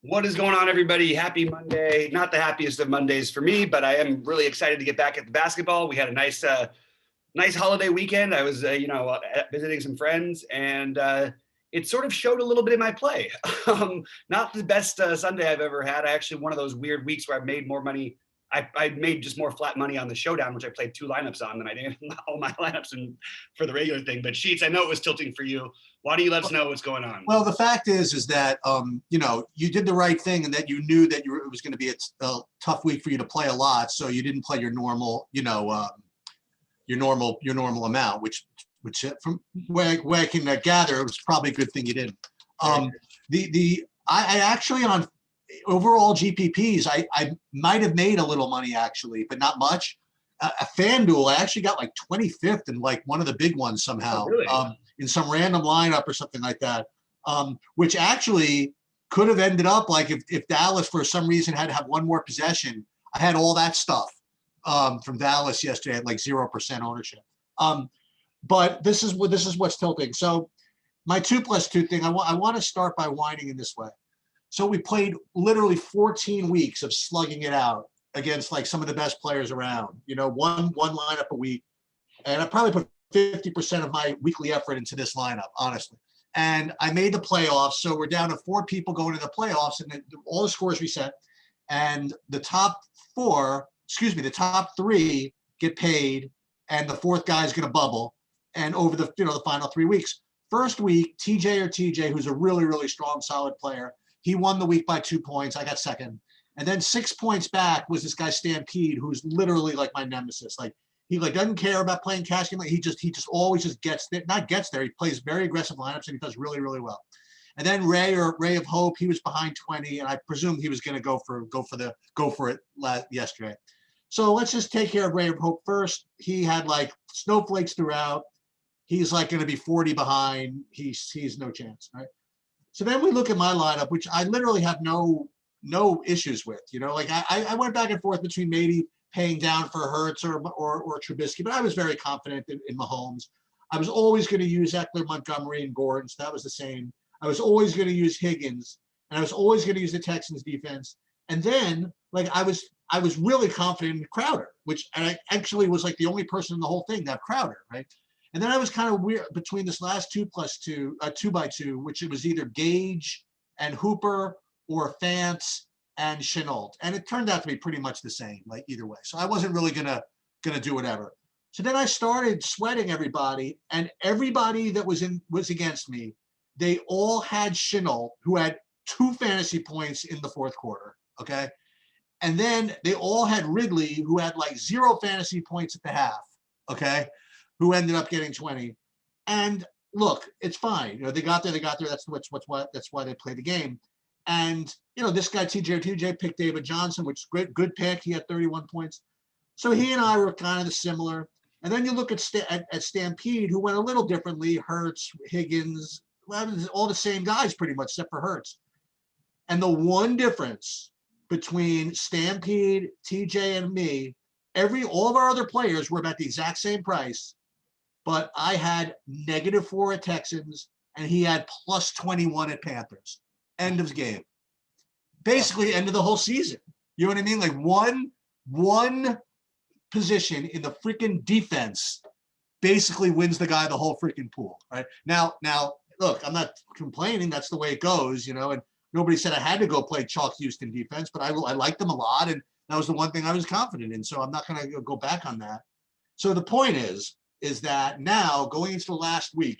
What is going on, everybody? Happy Monday. Not the happiest of Mondays for me, but I am really excited to get back at the basketball. We had a nice holiday weekend. I was, visiting some friends, and it sort of showed a little bit in my play. Not the best Sunday I've ever had. I actually, one of those weird weeks where I made more money. I made just more flat money on the showdown, which I played 2 lineups on than I did all my lineups for the regular thing. But Sheets, I know it was tilting for you. Why don't you let us know what's going on? Well, the fact is that you did the right thing, and that you knew that it was going to be a tough week for you to play a lot, so you didn't play your normal, your normal amount, which from where I can gather, it was probably a good thing you didn't. I actually, on overall GPPs, I might have made a little money actually, but not much. A FanDuel, I actually got like 25th in like one of the big ones somehow. Oh, really? In some random lineup or something like that, which actually could have ended up like if Dallas for some reason had to have one more possession. I had all that stuff from Dallas yesterday at like 0% ownership. But this is what's tilting. So my 2+2 thing, I want to start by whining in this way. So we played literally 14 weeks of slugging it out against like some of the best players around. One lineup a week, and I probably put 50% of my weekly effort into this lineup, honestly. And I made the playoffs. So we're down to 4 people going to the playoffs, and all the scores reset. And the top 3 get paid, and the 4th guy is going to bubble. And over the final 3 weeks, first week, TJ, who's a really, really strong, solid player, he won the week by 2 points. I got second. And then 6 points back was this guy Stampede, who's literally like my nemesis. Like, he doesn't care about playing cash game. He just always just gets there. Not gets there. He plays very aggressive lineups, and he does really, really well. And then Ray of Hope, he was behind 20, and I presumed he was going to go for it yesterday. So let's just take care of Ray of Hope first. He had like snowflakes throughout. He's like going to be 40 behind. He's no chance, right? So then we look at my lineup, which I literally have no issues with. I went back and forth between maybe paying down for Hurts or Trubisky, but I was very confident in Mahomes. I was always going to use Eckler, Montgomery, and Gordon, so that was the same. I was always going to use Higgins, and I was always going to use the Texans defense. And then, I was really confident in Crowder, and I actually was like the only person in the whole thing to have Crowder, right? And then I was kind of weird between this last 2+2, which it was either Gage and Hooper or Fance and Chenault, and it turned out to be pretty much the same, like either way. So I wasn't really gonna do whatever. So then I started sweating everybody, and everybody that was against me, they all had Chenault, who had 2 fantasy points in the 4th quarter. Okay, and then they all had Ridley, who had like 0 fantasy points at the half. Okay, who ended up getting 20. And look, it's fine. They got there. That's why they play the game. And, this guy, TJ picked David Johnson, which is good pick. He had 31 points. So he and I were kind of similar. And then you look at Stampede, who went a little differently. Hurts, Higgins, all the same guys pretty much, except for Hurts. And the one difference between Stampede, TJ, and me, all of our other players were about the exact same price, but I had -4 at Texans, and he had +21 at Panthers. End of game. Basically, end of the whole season. You know what I mean? Like one position in the freaking defense basically wins the guy the whole freaking pool. Right? Now, look, I'm not complaining. That's the way it goes, and nobody said I had to go play chalk Houston defense, but I liked them a lot, and that was the one thing I was confident in. So I'm not going to go back on that. So the point is that now going into the last week,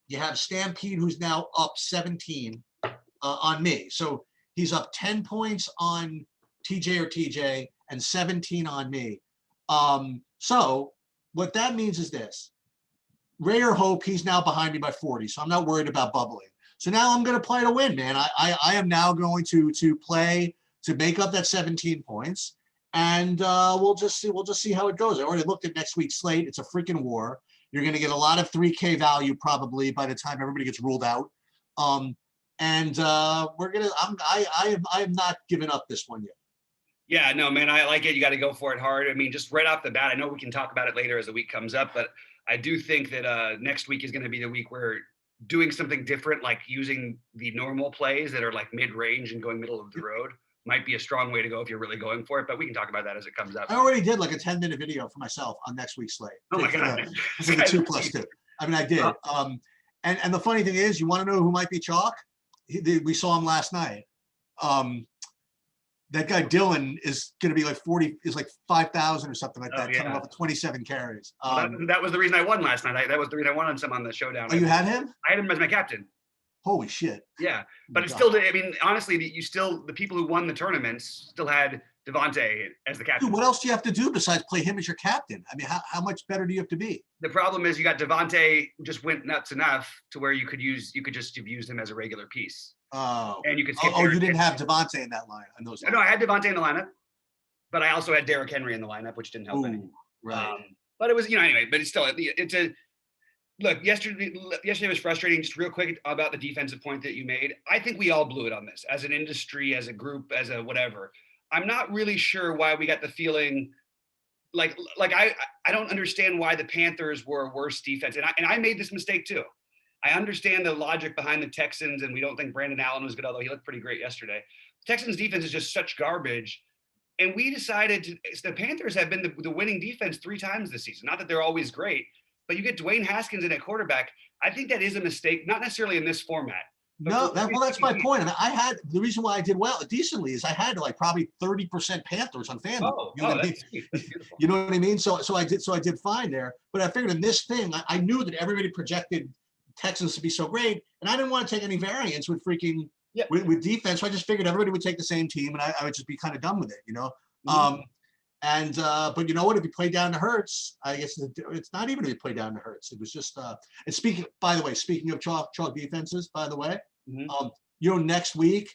you have Stampede, who's now up 17. On me. So he's up 10 points on TJ and 17 on me. So what that means is this. Ray or Hope, he's now behind me by 40, so I'm not worried about bubbling. So now I'm going to play to win, man. I am now going to play to make up that 17 points, and we'll just see how it goes. I already looked at next week's slate. It's a freaking war. You're going to get a lot of 3K value probably by the time everybody gets ruled out. And I am not giving up this one yet. Yeah, no, man, I like it. You got to go for it hard. I mean, just right off the bat, I know we can talk about it later as the week comes up, but I do think that next week is going to be the week where doing something different, like using the normal plays that are like mid-range and going middle of the road might be a strong way to go if you're really going for it, but we can talk about that as it comes up. I already did like a 10-minute video for myself on next week's slate. Oh my for God. for the 2+2. I mean, I did. And the funny thing is, you want to know who might be chalk? We saw him last night. That guy Dylan is going to be like 5,000 or something like that, coming off of 27 carries. That was the reason I won last night. That was the reason I won on some on the showdown. Oh, you had him? I had him as my captain. Holy shit. Yeah, but it's still, I mean, honestly, the people who won the tournaments still had Devontae as the captain. Dude, what else do you have to do besides play him as your captain? I mean, how much better do you have to be? The problem is you got Devontae who just went nuts enough to where you could just have used him as a regular piece. Oh, and you could skip. You didn't have Devontae in that line. No, I had Devontae in the lineup, but I also had Derrick Henry in the lineup, which didn't help any. Right. But it was, anyway. But it's still, it's a look. Yesterday was frustrating. Just real quick about the defensive point that you made. I think we all blew it on this as an industry, as a group, as a whatever. I'm not really sure why we got the feeling. Like I don't understand why the Panthers were a worse defense, and I made this mistake too. I understand the logic behind the Texans, and we don't think Brandon Allen was good, although he looked pretty great yesterday. Texans defense is just such garbage. And we decided the Panthers have been the winning defense 3 times this season. Not that they're always great, but you get Dwayne Haskins in at quarterback. I think that is a mistake, not necessarily in this format. No, that's my point. And I had the reason why I did well decently is I had like probably 30% Panthers on FanDuel. That's you know what I mean? So I did fine there. But I figured in this thing, I knew that everybody projected Texans to be so great, and I didn't want to take any variance with freaking with defense. So I just figured everybody would take the same team, and I would just be kind of done with it, Mm-hmm. But you know what? If you play down to Hurts, I guess it's not even if you play down to Hurts. It was just. And speaking of chalk defenses, by the way, mm-hmm. Next week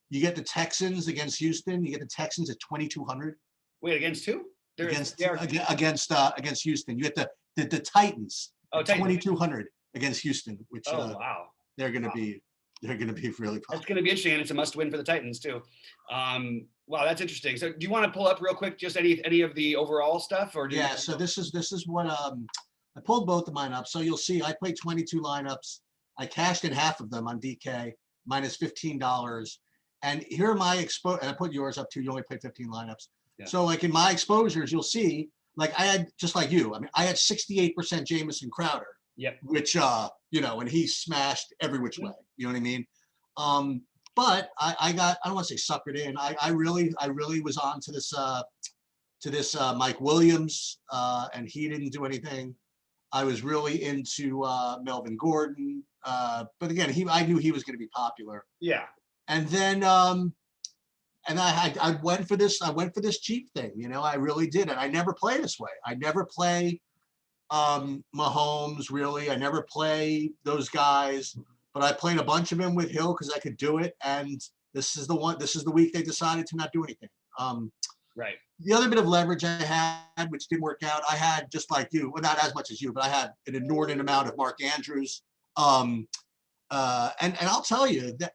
you get the Texans against Houston. You get the Texans at 2,200. Wait, against who? Against Houston. You get the Titans at 2,200 against Houston, which wow, they're going to be really popular. That's going to be interesting, and it's a must-win for the Titans too. Wow, that's interesting. So, do you want to pull up real quick just any of the overall stuff, or So this is what I pulled both of mine up. So you'll see I played 22 lineups. I cashed in half of them on DK minus $15, and here are my and I put yours up too. You only played 15 lineups. Yeah. So like in my exposures, you'll see like I had just like you. I mean, I had 68% Jamison Crowder. Yep. Which and he smashed every which way. You know what I mean? But I don't want to say suckered in. I really was on to this Mike Williams, and he didn't do anything. I was really into Melvin Gordon, but again, I knew he was going to be popular. Yeah. And then I went for this. I went for this cheap thing. I really did, and I never play this way. I never play Mahomes, really. I never play those guys, but I played a bunch of them with Hill because I could do it. And this is the week they decided to not do anything. Right. The other bit of leverage I had, which didn't work out, I had just like you, well, not as much as you, but I had an inordinate amount of Mark Andrews. And I'll tell you that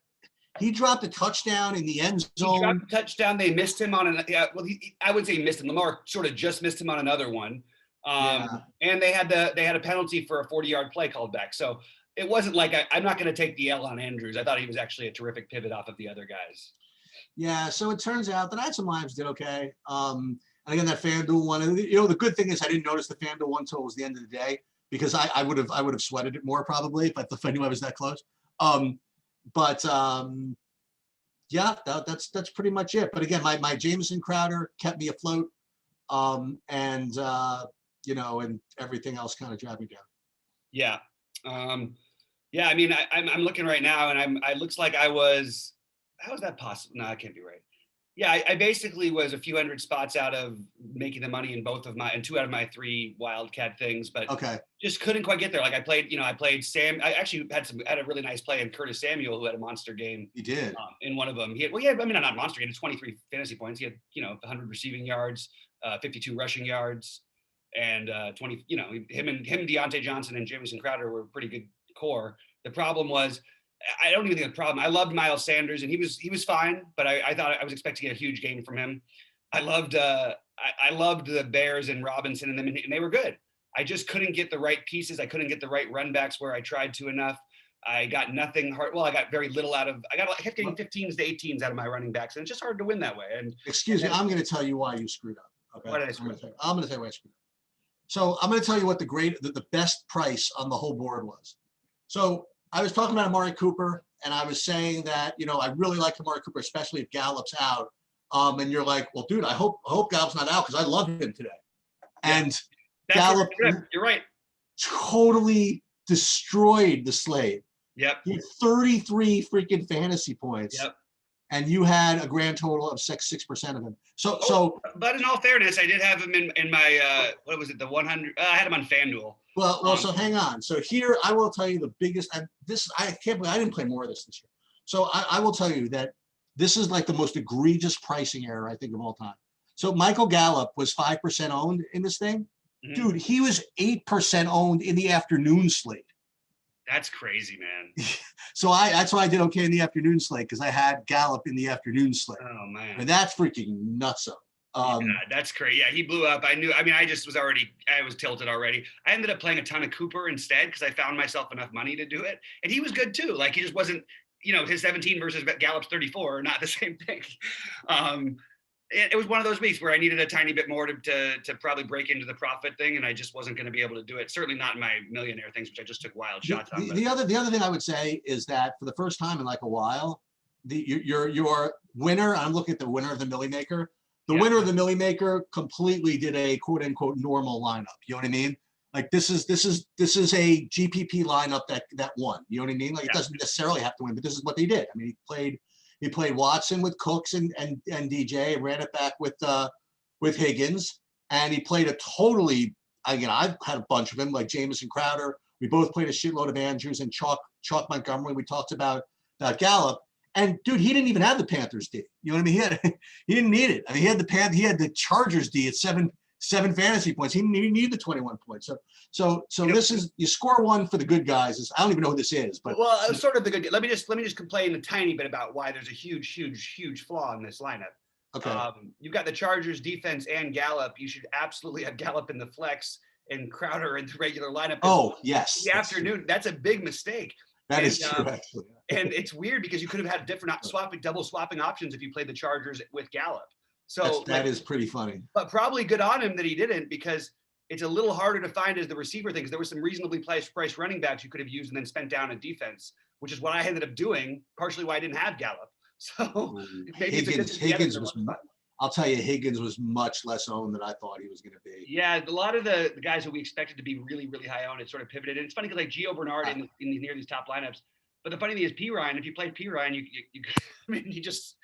he dropped a touchdown in the end zone. He dropped a touchdown. They missed him on I would say he missed him. Lamar sort of just missed him on another one. And they had a penalty for a 40-yard play called back. So it wasn't like I'm not going to take the L on Andrews. I thought he was actually a terrific pivot off of the other guys. Yeah. So it turns out that I had some lives did okay. And again, that FanDuel one, the good thing is I didn't notice the FanDuel one until it was the end of the day because I would have sweated it more probably, but if I knew I was that close. Yeah, that's pretty much it. But again, my Jamison Crowder kept me afloat. And everything else kind of dragged me down. Yeah. I mean, I'm looking right now and I looks like how is that possible? No, that can't be right. Yeah. I basically was a few hundred spots out of making the money in 2 out of my 3 wildcat things, but just couldn't quite get there. Like I played Sam. I actually had a really nice play in Curtis Samuel, who had a monster game. He did in one of them. He had not monster. He had 23 fantasy points. He had, 100 receiving yards, 52 rushing yards, and 20. Him, Deontay Johnson, and Jamison Crowder were a pretty good core. The problem was, I don't even think the problem. I loved Miles Sanders, and he was fine, but I thought I was expecting a huge game from him. I loved the Bears and Robinson and them, and they were good. I just couldn't get the right pieces. I couldn't get the right run backs where I tried to enough. I got nothing hard. Well, I got very little out of. I kept getting 15s to 18s out of my running backs, and it's just hard to win that way. And Excuse me, I'm going to tell you why you screwed up. Okay, Why did I screw up? I'm going to tell you why I screwed up. So I'm going to tell you what the best price on the whole board was. So I was talking about Amari Cooper, and I was saying that, you know, I really like Amari Cooper, especially if Gallup's out. And you're like, well, dude, I hope Gallup's not out because I love him today. Yeah. And That's Gallup you're right. totally destroyed the slate. Yep. He had 33 freaking fantasy points. Yep. And you had a grand total of 6% of him. But in all fairness, I did have him in my what was it, the 100? I had him on FanDuel. So hang on. So here I will tell you the biggest. I can't believe I didn't play more of this year. So I will tell you that this is like the most egregious pricing error I think of all time. So Michael Gallup was 5% owned in this thing. Mm-hmm. Dude, he was 8% owned in the afternoon slate. That's crazy, man. So that's why I did okay in the afternoon slate, because I had Gallup in the afternoon slate. Oh man, and that's freaking nutso. Yeah, that's crazy. Yeah, he blew up. I was tilted already. I ended up playing a ton of Cooper instead because I found myself enough money to do it, and he was good too. Like he just wasn't, you know, his 17 versus Gallup's 34 are not the same thing. It was one of those weeks where I needed a tiny bit more to probably break into the profit thing, and I just wasn't going to be able to do it. Certainly not in my millionaire things, which I just took wild shots on. The other thing I would say is that for the first time in like a while, your winner. I'm looking at the winner of the Millie Maker. The winner of the Millie Maker completely did a quote unquote normal lineup. You know what I mean? Like this is a GPP lineup that won. You know what I mean? Like it doesn't necessarily have to win, but this is what they did. I mean, he played Watson with Cooks and DJ, and ran it back with Higgins. And he played a totally, again, I've had a bunch of them, like Jamison Crowder. We both played a shitload of Andrews and Chalk Montgomery. We talked about Gallup. And dude, he didn't even have the Panthers D. You know what I mean? He didn't need it. I mean, he had the Chargers D at seven fantasy points. He didn't need the 21 points. So this is, you score one for the good guys. I don't even know who this is, but well, it was sort of the good. Let me just complain a tiny bit about why there's a huge flaw in this lineup. Okay. You've got the Chargers defense and Gallup. You should absolutely have Gallup in the flex and Crowder in the regular lineup. Oh yes. The afternoon. True. That's a big mistake. That is true, actually. And it's weird because you could have had different double swapping options if you played the Chargers with Gallup. So that is pretty funny. But probably good on him that he didn't, because it's a little harder to find as the receiver thing, because there were some reasonably priced running backs you could have used and then spent down a defense, which is what I ended up doing, partially why I didn't have Gallup. So maybe Higgins was, I'll tell you, Higgins was much less owned than I thought he was going to be. Yeah, a lot of the guys who we expected to be really high owned, it sort of pivoted. And it's funny because like Gio Bernard in near these top lineups. But the funny thing is, P. Ryan, if you played P. Ryan, you I mean, he was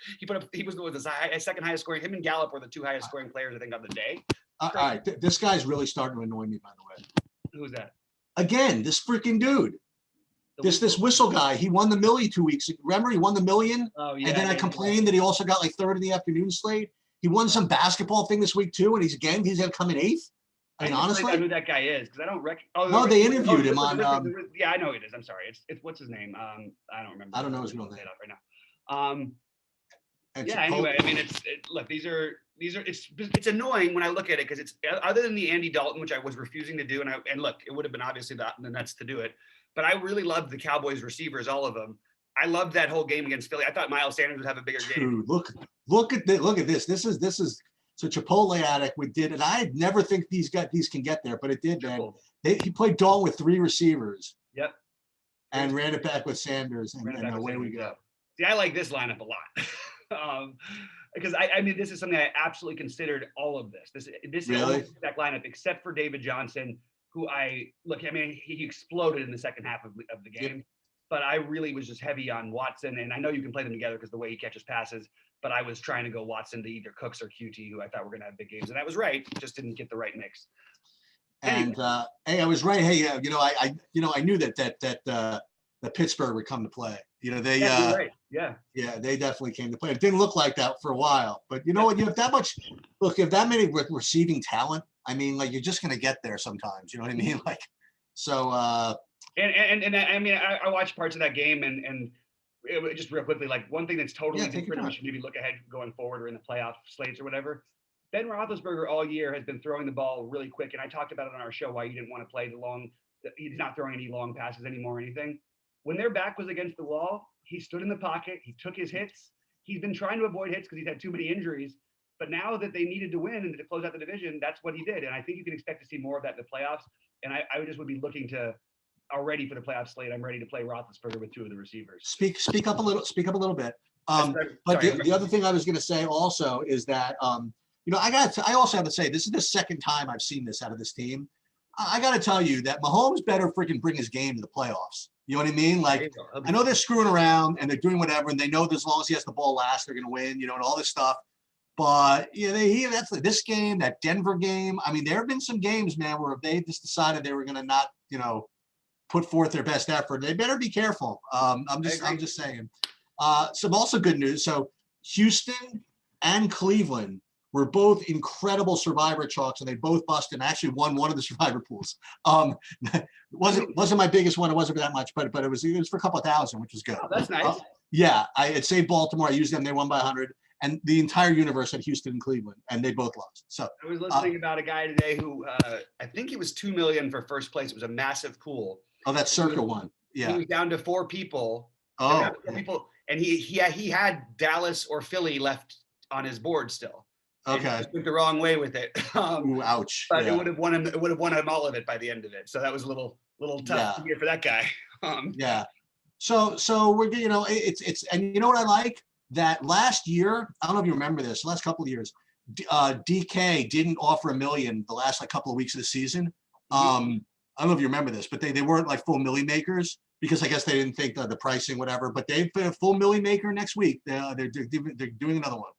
the second highest scoring. Him and Gallup were the two highest scoring players, I think, of the day. All right, this guy's really starting to annoy me, by the way. Who's that? Again, this freaking dude. This whistle guy. He won the Millie 2 weeks ago. Remember, he won the million. Oh yeah. And then I complained that he also got like third in the afternoon slate. He won some basketball thing this week too, and he's going to come in eighth. I mean, honestly, I know who that guy is because I don't reckon. Oh, no, they interviewed him on. Yeah, I know who it is. I'm sorry. It's what's his name? I don't remember. I don't know his real name right now. Yeah. Anyway, I mean, look. These are. It's annoying when I look at it because it's other than the Andy Dalton, which I was refusing to do, and look, it would have been obviously the nuts to do it, but I really loved the Cowboys receivers, all of them. I loved that whole game against Philly. I thought Miles Sanders would have a bigger game. Look at this. This is. So Chipotle addict did, and I never think these can get there, but it did, man. He played Dalton with three receivers. Yep. And ran it back with Sanders, and away we go. See, I like this lineup a lot. Because I mean, this is something I absolutely considered all of this. This really? Is that lineup, except for David Johnson, who I mean, he exploded in the second half of the game. Yep. But I really was just heavy on Watson, and I know you can play them together because the way he catches passes. But I was trying to go Watson to either Cooks or QT, who I thought were going to have big games, and that was right. Just didn't get the right mix. And hey, I was right. Hey, I knew that Pittsburgh would come to play. They right. Yeah, they definitely came to play. It didn't look like that for a while, but you know what? You have that much. Look, if that many receiving talent, I mean, like you're just going to get there sometimes. You know what I mean? Like, so. And I mean, I watched parts of that game, and it, just real quickly, like one thing that's totally different, we should maybe look ahead going forward or in the playoff slates or whatever. Ben Roethlisberger all year has been throwing the ball really quick, and I talked about it on our show why he didn't want to play he's not throwing any long passes anymore or anything. when their back was against the wall, he stood in the pocket, he took his hits. He's been trying to avoid hits because he's had too many injuries. But now that they needed to win and to close out the division, that's what he did. And I think you can expect to see more of that in the playoffs. And I would be looking to already for the playoff slate. I'm ready to play Roethlisberger with two of the receivers. Speak up a little. Speak up a little bit. But Sorry. the other thing I was going to say also is that I also have to say this is the second time I've seen this out of this team. I got to tell you that Mahomes better freaking bring his game to the playoffs. You know what I mean? Like, I know they're screwing around and they're doing whatever, and they know that as long as he has the ball last, they're going to win. And all this stuff. But that's this game, that Denver game. I mean, there have been some games, man, where if they just decided they were going to not, put forth their best effort, they better be careful. I'm just saying. Some also good news. So Houston and Cleveland were both incredible survivor chalks, and they both busted and actually won one of the survivor pools. Wasn't my biggest one. It wasn't that much, but it was for a couple of thousand, which was good. Oh, that's nice. Yeah, I had saved Baltimore. I used them. They won by 100. And the entire universe had Houston and Cleveland, and they both lost. So I was listening about a guy today who I think he was $2 million for first place. It was a massive pool. Oh, that Circa one. Yeah. He was down to 4 people. Oh, people, and he had Dallas or Philly left on his board still. Okay. And he went the wrong way with it. Ooh, ouch. But it would have won him. It would have won him all of it by the end of it. So that was a little tough to get for that guy. Yeah. So we're it's and you know what I like. That last year, I don't know if you remember this, the last couple of years, DK didn't offer $1 million the last couple of weeks of the season. I don't know if you remember this, but they weren't like full milli makers because I guess they didn't think the pricing, whatever. But they've been a full milli maker next week. They're doing another one.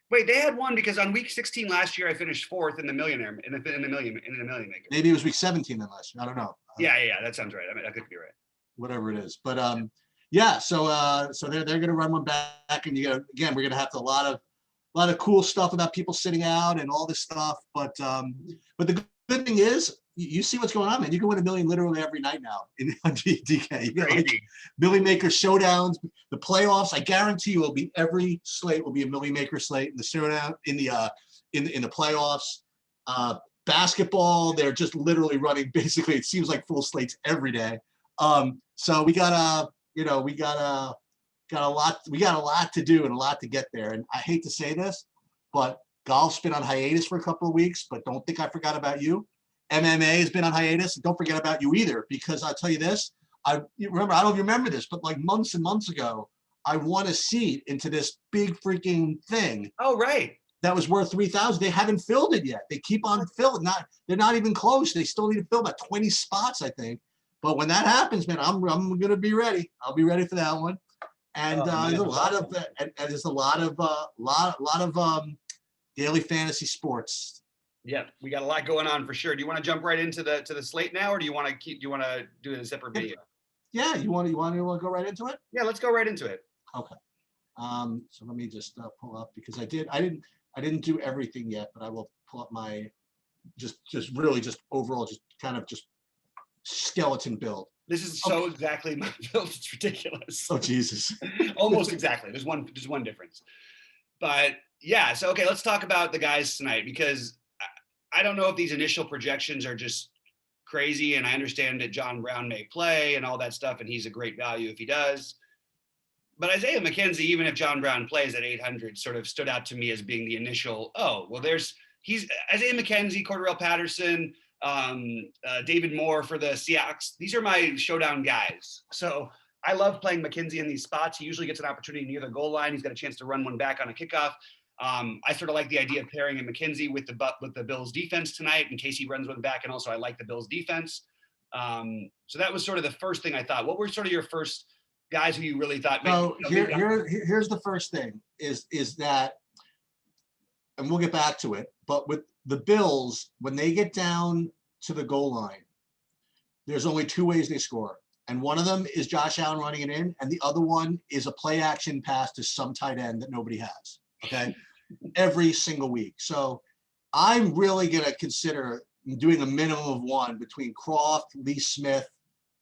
Wait, they had one because on week 16 last year I finished 4th in the millionaire in the million maker. Maybe it was week 17 then last year. I don't know. Yeah, that sounds right. I mean, that could be right. Whatever it is, but yeah, so they're going to run one back, and we're going to have a lot of cool stuff about people sitting out and all this stuff. But the good thing is, you see what's going on, man. You can win $1 million literally every night now in DK. You got like Millie Maker showdowns, the playoffs. I guarantee you, every slate will be a Millie Maker slate in the showdown in the playoffs. Basketball, they're just literally running. Basically, it seems like full slates every day. So we got a lot to do and a lot to get there. And I hate to say this, but golf's been on hiatus for a couple of weeks, but don't think I forgot about you. MMA has been on hiatus. And don't forget about you either, because I'll tell you this, I don't know if you remember this, but like months and months ago, I won a seat into this big freaking thing. Oh, right. That was worth $3,000. They haven't filled it yet. They keep on filling. They're not even close. They still need to fill about 20 spots, I think. But when that happens, man, I'm gonna be ready. I'll be ready for that one. And there's a lot of daily fantasy sports. Yeah, we got a lot going on for sure. Do you want to jump right into the slate now, or do you want to do a separate video? Yeah, you want to go right into it? Yeah, let's go right into it. Okay. So let me just pull up, because I didn't do everything yet, but I will pull up my just overall skeleton build. This is so exactly my build. It's ridiculous. Oh Jesus! Almost exactly. There's one difference, but yeah. So okay, let's talk about the guys tonight, because I don't know if these initial projections are just crazy, and I understand that John Brown may play and all that stuff, and he's a great value if he does. But Isaiah McKenzie, even if John Brown plays at 800, sort of stood out to me as being the initial. He's Isaiah McKenzie, Cordarrelle Patterson. David Moore for the Seahawks. These are my showdown guys. So I love playing McKenzie in these spots. He usually gets an opportunity near the goal line. He's got a chance to run one back on a kickoff. I sort of like the idea of pairing in McKenzie with the Bills defense tonight in case he runs one back. And also I like the Bills defense. So that was sort of the first thing I thought. What were sort of your first guys who you really thought? So here's the first thing is that, and we'll get back to it, but with the Bills, when they get down to the goal line, there's only 2 ways they score. And one of them is Josh Allen running it in, and the other one is a play action pass to some tight end that nobody has. Okay. Every single week. So I'm really going to consider doing a minimum of one between Croft, Lee Smith,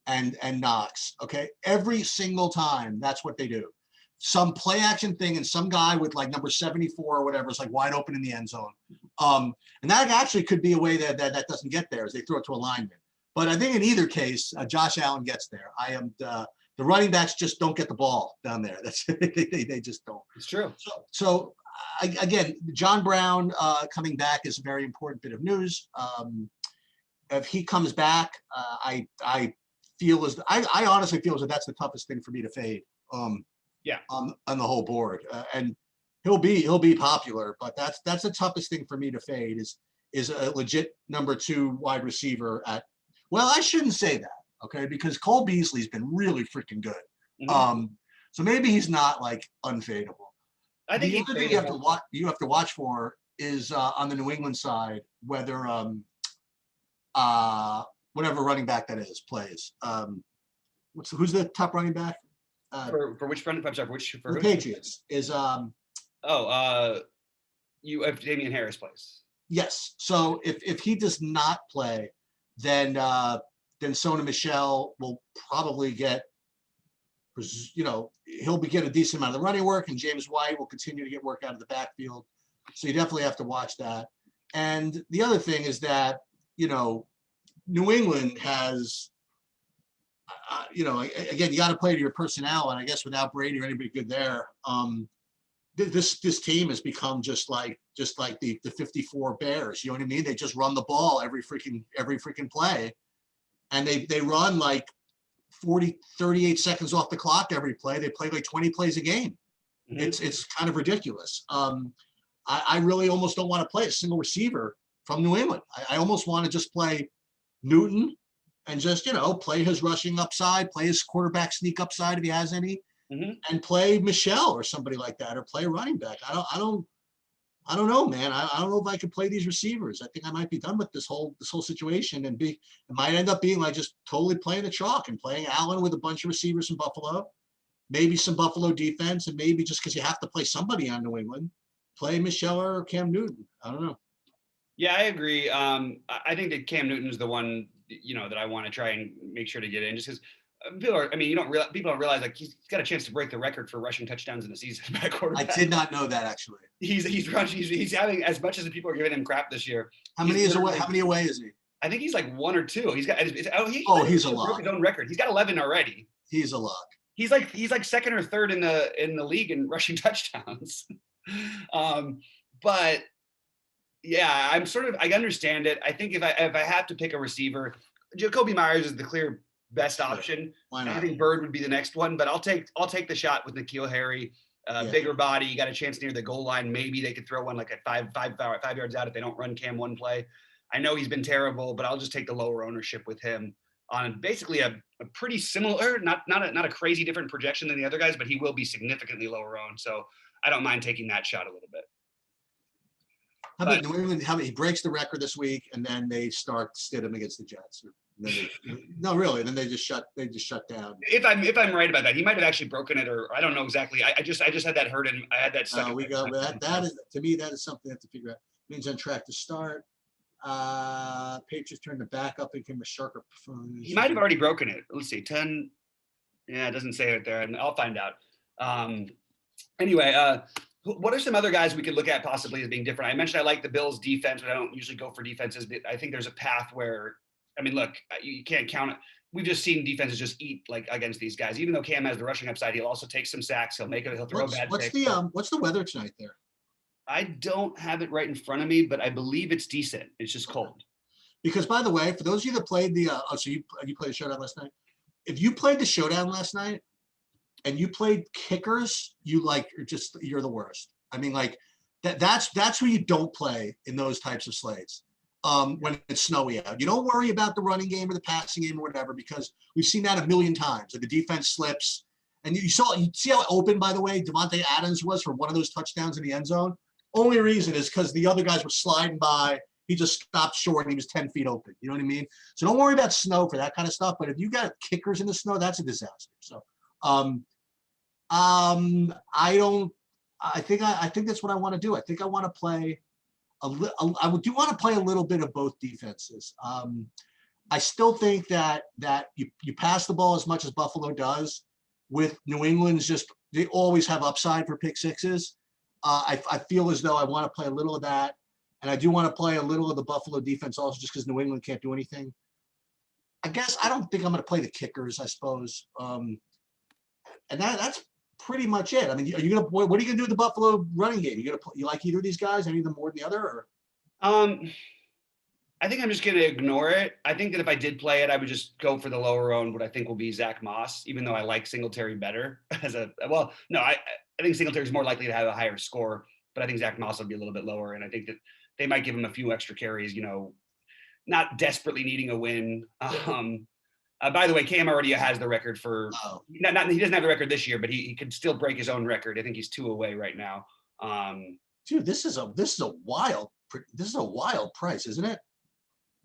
and Knox. Okay. Every single time, that's what they do. Some play action thing, and some guy with like number 74 or whatever is like wide open in the end zone. And that actually could be a way that doesn't get there, as they throw it to a lineman. But I think in either case, Josh Allen gets there. The running backs just don't get the ball down there. That's they just don't. It's true. So again, John Brown coming back is a very important bit of news. If he comes back, I feel as I honestly feel as if that's the toughest thing for me to fade. Yeah. On the whole board, and he'll be popular, but that's the toughest thing for me to fade is a legit number 2 wide receiver at. Well, I shouldn't say that, okay, because Cole Beasley's been really freaking good. Mm-hmm. So maybe he's not like unfadable. I think the other thing you have to watch for is on the New England side whether whatever running back that is plays. Who's the top running back? For which front? I'm sorry, for the who? Patriots is you have Damian Harris plays. yes. So if he does not play, then Sony Michel will probably get, he'll get a decent amount of the running work, and James White will continue to get work out of the backfield. So you definitely have to watch that. And the other thing is that, New England has, again, you got to play to your personnel. And I guess without Brady or anybody good there, this team has become just like the 54 Bears. You know what I mean? They just run the ball every freaking play. And they run like 38 seconds off the clock every play. They play like 20 plays a game. Mm-hmm. It's kind of ridiculous. I really almost don't want to play a single receiver from New England. I almost want to just play Newton and just, play his rushing upside, play his quarterback sneak upside if he has any, mm-hmm. and play Michelle or somebody like that, or play running back. I don't know, man. I don't know if I could play these receivers. I think I might be done with this whole situation and it might end up being like just totally playing the chalk and playing Allen with a bunch of receivers from Buffalo, maybe some Buffalo defense, and maybe just because you have to play somebody on New England, play Michelle or Cam Newton. I don't know. Yeah, I agree. I think that Cam Newton's the one, that I want to try and make sure to get in, just because people don't realize like he's got a chance to break the record for rushing touchdowns in the season by quarterback. I did not know that actually. He's having as much as the people are giving him crap this year. How many away is he? I think he's like 1 or 2. He's got he's a lot. Broke his own record. He's got 11 already. He's a lot. He's like second or third in the league in rushing touchdowns. But yeah, I understand it. I think if I have to pick a receiver, Jacoby Myers is the clear best option. Why not? I think Bird would be the next one, but I'll take the shot with N'Keal Harry. Bigger body, you got a chance near the goal line. Maybe they could throw one like at 5 yards out if they don't run Cam one play. I know he's been terrible, but I'll just take the lower ownership with him on basically a pretty similar, not a crazy different projection than the other guys, but he will be significantly lower owned. So I don't mind taking that shot a little bit. How about New England? He breaks the record this week, and then they start Stidham against the Jets. No, really. Then they just shut down. If I'm right about that, he might have actually broken it, or I don't know exactly. I just had that heard, and I had that stuck. We go. That is, to me, that is something I have to figure out. Means on track to start. Patriots turn the back up and became a sharper. He might have already broken it. Let's see, 10. Yeah, it doesn't say it there, and I'll find out. Anyway, what are some other guys we could look at possibly as being different? I mentioned I like the Bills' defense, but I don't usually go for defenses. But I think there's a path where, look, you can't count it. We've just seen defenses just eat like against these guys. Even though Cam has the rushing upside, he'll also take some sacks. He'll throw a bad pick. What's the weather tonight there? I don't have it right in front of me, but I believe it's decent. It's just cold. Because by the way, for those of you that played you played the showdown last night. If you played the showdown last night and you played kickers, you're the worst. That's who you don't play in those types of slates. When it's snowy out, you don't worry about the running game or the passing game or whatever, because we've seen that a million times. Like the defense slips, and you see how open, by the way, Devontae Adams was for one of those touchdowns in the end zone. Only reason is because the other guys were sliding by. He just stopped short and he was 10 feet open. You know what I mean? So don't worry about snow for that kind of stuff. But if you got kickers in the snow, that's a disaster. So, I think that's what I want to do. I think I want to play I do want to play a little bit of both defenses. I still think that you pass the ball as much as Buffalo does. With New England's they always have upside for pick sixes. I feel as though I want to play a little of that, and I do want to play a little of the Buffalo defense also, just because New England can't do anything. I guess I don't think I'm going to play the kickers. I suppose that's pretty much it. I mean, are you gonna what are you gonna do with the Buffalo running game? You like either of these guys, any of them more than the other? Or? I think I'm just going to ignore it. I think that if I did play it, I would just go for the lower owned, what I think will be Zach Moss, even though I like Singletary better I think Singletary is more likely to have a higher score, but I think Zach Moss will be a little bit lower. And I think that they might give him a few extra carries, not desperately needing a win. By the way, Cam already has the record for, he doesn't have the record this year, but he could still break his own record. I think he's 2 away right now. Dude, this is a wild price, isn't it?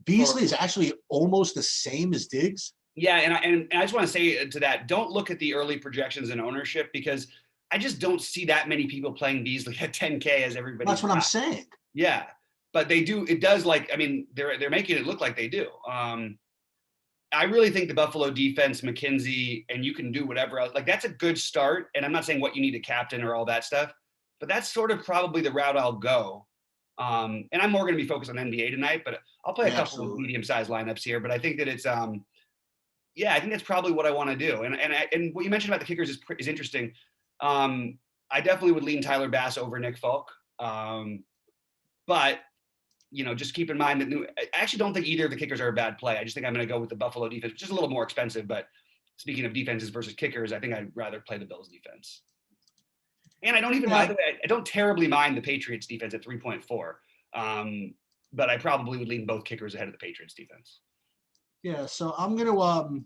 Beasley is actually almost the same as Diggs. Yeah, and I just want to say to that, don't look at the early projections and ownership, because I just don't see that many people playing Beasley at 10K as everybody. That's what I'm saying. Yeah, but they do. It does, they're making it look like they do. I really think the Buffalo defense, McKenzie, and you can do whatever else. That's a good start. And I'm not saying what you need a captain or all that stuff, but that's sort of probably the route I'll go. And I'm more going to be focused on NBA tonight, but I'll play a couple of medium-sized lineups here. But I think that it's, I think that's probably what I want to do. And what you mentioned about the kickers is interesting. I definitely would lean Tyler Bass over Nick Folk. But just keep in mind that I actually don't think either of the kickers are a bad play. I just think I'm going to go with the Buffalo defense, which is a little more expensive. But speaking of defenses versus kickers, I think I'd rather play the Bills defense. And I don't even mind. I don't terribly mind the Patriots defense at 3.4, but I probably would lean both kickers ahead of the Patriots defense. Yeah, so I'm gonna.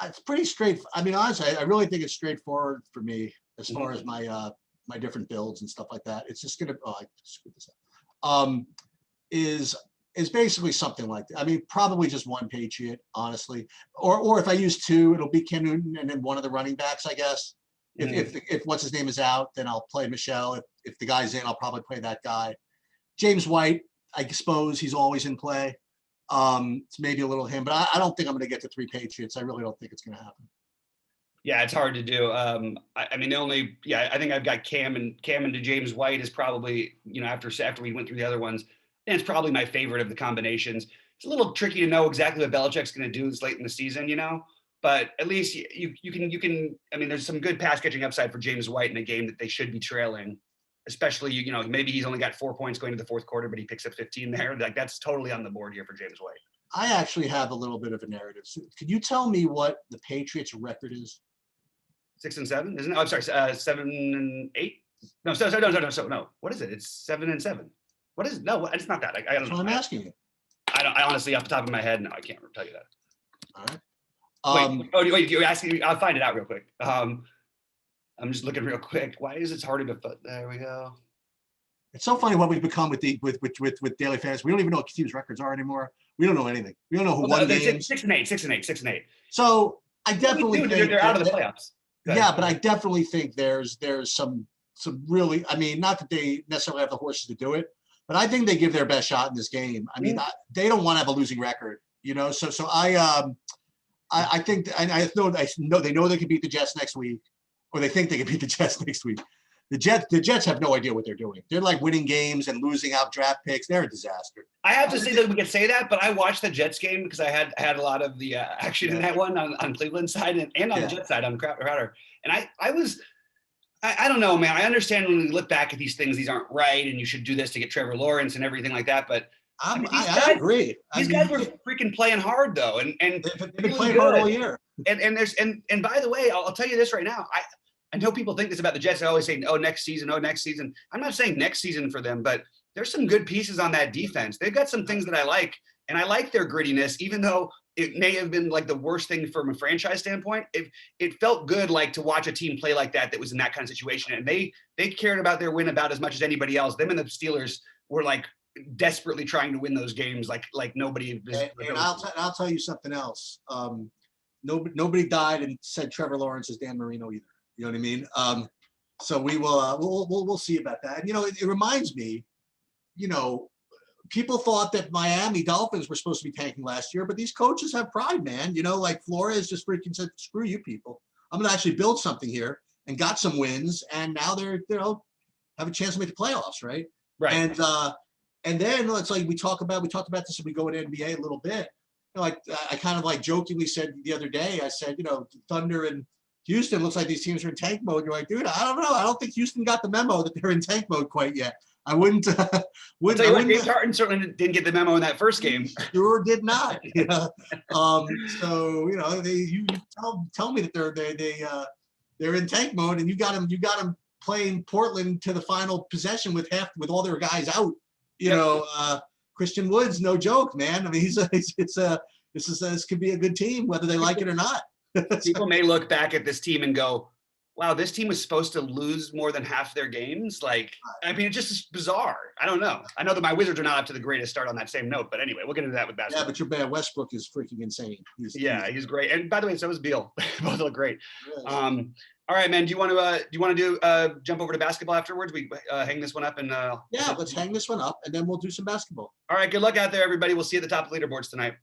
It's pretty straight. I mean, honestly, I really think it's straightforward for me as far as my my different builds and stuff like that. It's just gonna. Oh, I screwed this up. Is basically something like that. I mean, probably just one Patriot, honestly, or if I use two, it'll be Ken Newton and then one of the running backs, I guess. If what's his name is out, then I'll play Michelle. If the guy's in, I'll probably play that guy. James White, I suppose he's always in play. It's maybe a little him, but I don't think I'm going to get to 3 Patriots. I really don't think it's going to happen. Yeah, it's hard to do. I mean, I think I've got Cam to James White is probably, after we went through the other ones, and it's probably my favorite of the combinations. It's a little tricky to know exactly what Belichick's going to do this late in the season, but at least you can, I mean, there's some good pass catching upside for James White in a game that they should be trailing, especially, maybe he's only got 4 points going to the fourth quarter, but he picks up 15 there. That's totally on the board here for James White. I actually have a little bit of a narrative. So could you tell me what the Patriots record is? 6-7, isn't it? Oh, I'm sorry, 7-8. No. What is it? It's 7-7. What is it? No, it's not that. I don't know. That's what I'm asking you. I honestly, off the top of my head, no, I can't tell you that. All right. Wait, you're asking me? I'll find it out real quick. I'm just looking real quick. Why is it harder to? There we go. It's so funny what we've become with daily fantasy. We don't even know what teams' records are anymore. We don't know anything. We don't know who won games. 6-8. So I definitely think they're out of the playoffs. Yeah, but I definitely think there's some really. I mean, not that they necessarily have the horses to do it, but I think they give their best shot in this game. I mean, they don't want to have a losing record, So I think I know they know they can beat the Jets next week, or they think they can beat the Jets next week. The Jets have no idea what they're doing. They're like winning games and losing out draft picks. They're a disaster. I have to say that we can say that, but I watched the Jets game because I had a lot of the action in that one on Cleveland's side and on the Jets side on Crowder. And I don't know, man. I understand when we look back at these things, these aren't right, and you should do this to get Trevor Lawrence and everything like that. But I agree. These guys were freaking playing hard though, and they've been playing hard all year. And by the way, I'll tell you this right now. I know people think this about the Jets. I always say, next season. I'm not saying next season for them, but there's some good pieces on that defense. They've got some things that I like, and I like their grittiness, even though it may have been like the worst thing from a franchise standpoint. It felt good, like to watch a team play like that was in that kind of situation, and they cared about their win about as much as anybody else. Them and the Steelers were like desperately trying to win those games, like nobody. And I'll tell you something else. Nobody died and said Trevor Lawrence is Dan Marino either. You know what I mean? So we will we'll see about that. And it reminds me, people thought that Miami Dolphins were supposed to be tanking last year, but these coaches have pride, man. Like Flores just freaking said, "Screw you, people. I'm going to actually build something here," and got some wins, and now they're have a chance to make the playoffs, right? Right. And then it's like we talked about this as we go into NBA a little bit. like I kind of like jokingly said the other day, I said, Thunder and Houston looks like these teams are in tank mode. You're like, dude, I don't know. I don't think Houston got the memo that they're in tank mode quite yet. I wouldn't. I'll tell you what, James Harden certainly didn't get the memo in that first game. Sure did not. So you tell me that they're in tank mode, and you got them playing Portland to the final possession with all their guys out. Christian Wood's no joke, man. I mean, this could be a good team whether they like it or not. People may look back at this team and go, wow, this team was supposed to lose more than half their games. Like, I mean, it just is bizarre. I don't know. I know that my Wizards are not up to the greatest start on that same note, but anyway, we'll get into that with basketball. Yeah, but your man Westbrook is freaking insane. He's great. And by the way, so is Beal. Both look great. Really. All right, man. Do you want to jump over to basketball afterwards? We hang this one up and let's hang this one up and then we'll do some basketball. All right. Good luck out there, everybody. We'll see you at the top of the leaderboards tonight.